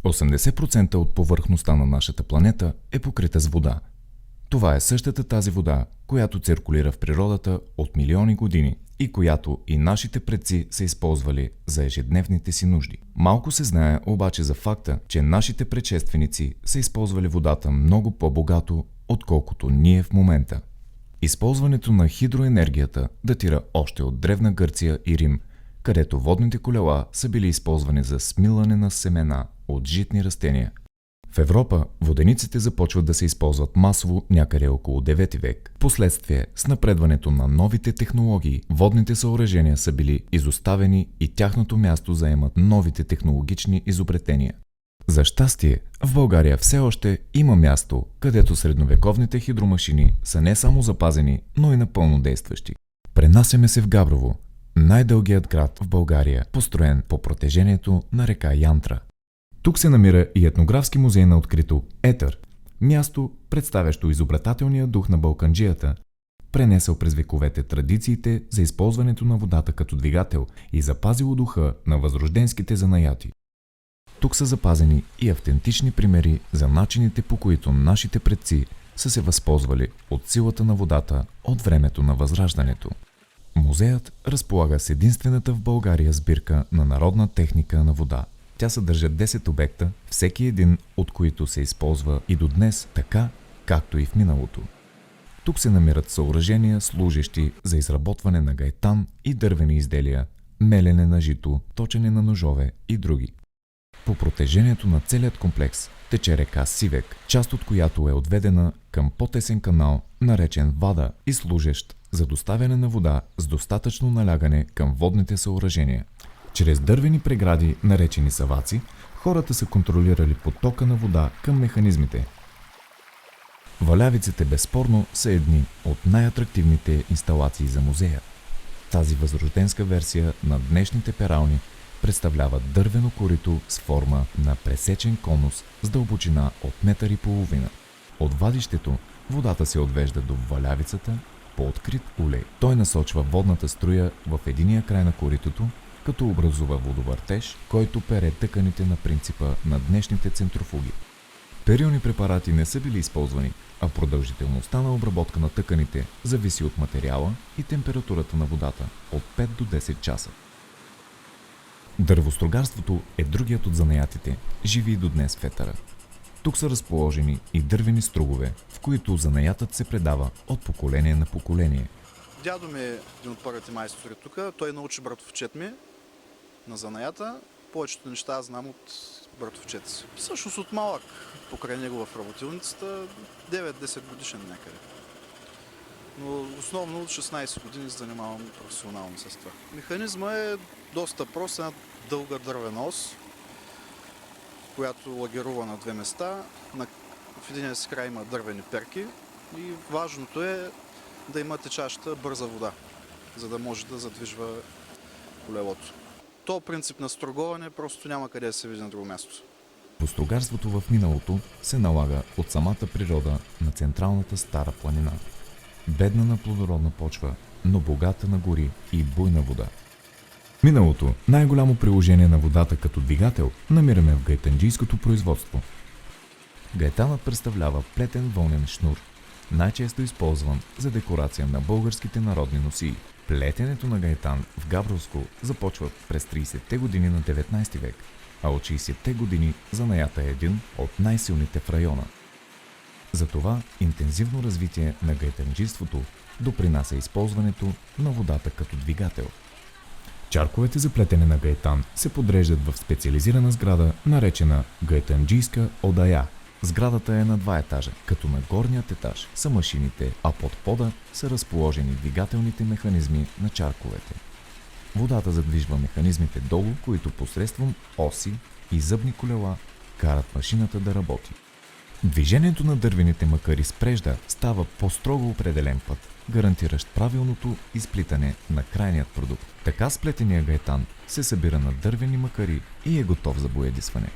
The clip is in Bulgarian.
80% от повърхността на нашата планета е покрита с вода. Това е същата тази вода, която циркулира в природата от милиони години и която и нашите предци са използвали за ежедневните си нужди. Малко се знае обаче за факта, че нашите предшественици са използвали водата много по-богато, отколкото ние в момента. Използването на хидроенергията датира още от Древна Гърция и Рим, където водните колела са били използвани за смилане на семена от житни растения. В Европа водениците започват да се използват масово някъде около 9 век. Впоследствие, с напредването на новите технологии, водните съоръжения са били изоставени и тяхното място заемат новите технологични изобретения. За щастие, в България все още има място, където средновековните хидромашини са не само запазени, но и напълно действащи. Пренасяме се в Габрово, най-дългият град в България, построен по протежението на река Янтра. Тук се намира и етнографски музей на открито Етър, място, представящо изобретателния дух на балканджията, пренесъл през вековете традициите за използването на водата като двигател и запазило духа на възрожденските занаяти. Тук са запазени и автентични примери за начините, по които нашите предци са се възползвали от силата на водата от времето на Възраждането. Музеят разполага с единствената в България сбирка на народна техника на вода. Тя съдържа 10 обекта, всеки един от които се използва и до днес така, както и в миналото. Тук се намират съоръжения, служещи за изработване на гайтан и дървени изделия, мелене на жито, точене на ножове и други. По протежението на целият комплекс тече река Сивек, част от която е отведена към по-тесен канал, наречен Вада и служещ за доставяне на вода с достатъчно налягане към водните съоръжения. Чрез дървени прегради, наречени саваци, хората са контролирали потока на вода към механизмите. Валявиците безспорно са едни от най-атрактивните инсталации за музея. Тази възрожденска версия на днешните перални представлява дървено корито с форма на пресечен конус с дълбочина от 1,5 метра. От вадището водата се отвежда до валявицата по открит улей. Той насочва водната струя в единия край на коритото, като образува водовъртеж, който пере тъканите на принципа на днешните центрофуги. Перилни препарати не са били използвани, а продължителността на обработка на тъканите зависи от материала и температурата на водата от 5 до 10 часа. Дървострогарството е другият от занаятите, живи и до днес в Етъра. Тук са разположени и дървени стругове, в които занаятът се предава от поколение на поколение. Дядо ми е един от първите майстори тук. Той научи братовчет ми на занаята. Повечето неща аз знам от братовчет си. Всъщност от малък покрай него в работилницата, 9-10 годишен някъде. Но основно от 16 години се занимавам професионално с това. Механизма е доста прост, една дълга дървена ос, която лагерува на две места. В единия си край има дървени перки и важното е да има течаща бърза вода, за да може да задвижва колелото. То принцип на струговане просто няма къде да се види на друго място. Постругарството в миналото се налага от самата природа на централната Стара планина. Бедна на плодородна почва, но богата на гори и буйна вода. В миналото най-голямо приложение на водата като двигател намираме в гайтанджийското производство. Гайтанът представлява плетен вълнен шнур, най-често използван за декорация на българските народни носии. Плетенето на гайтан в Габровско започва през 30-те години на 19 век, а от 60-те години занаята е един от най-силните в района. Затова интензивно развитие на гайтанджийството допринася използването на водата като двигател. Чарковете за плетене на гайтан се подреждат в специализирана сграда, наречена Гайтанджийска одая. Сградата е на 2 етажа, като на горният етаж са машините, а под пода са разположени двигателните механизми на чарковете. Водата задвижва механизмите долу, които посредством оси и зъбни колела карат машината да работи. Движението на дървените макари с прежда става по строго определен път, гарантиращ правилното изплитане на крайният продукт. Така сплетения гайтан се събира на дървени макари и е готов за боядисване.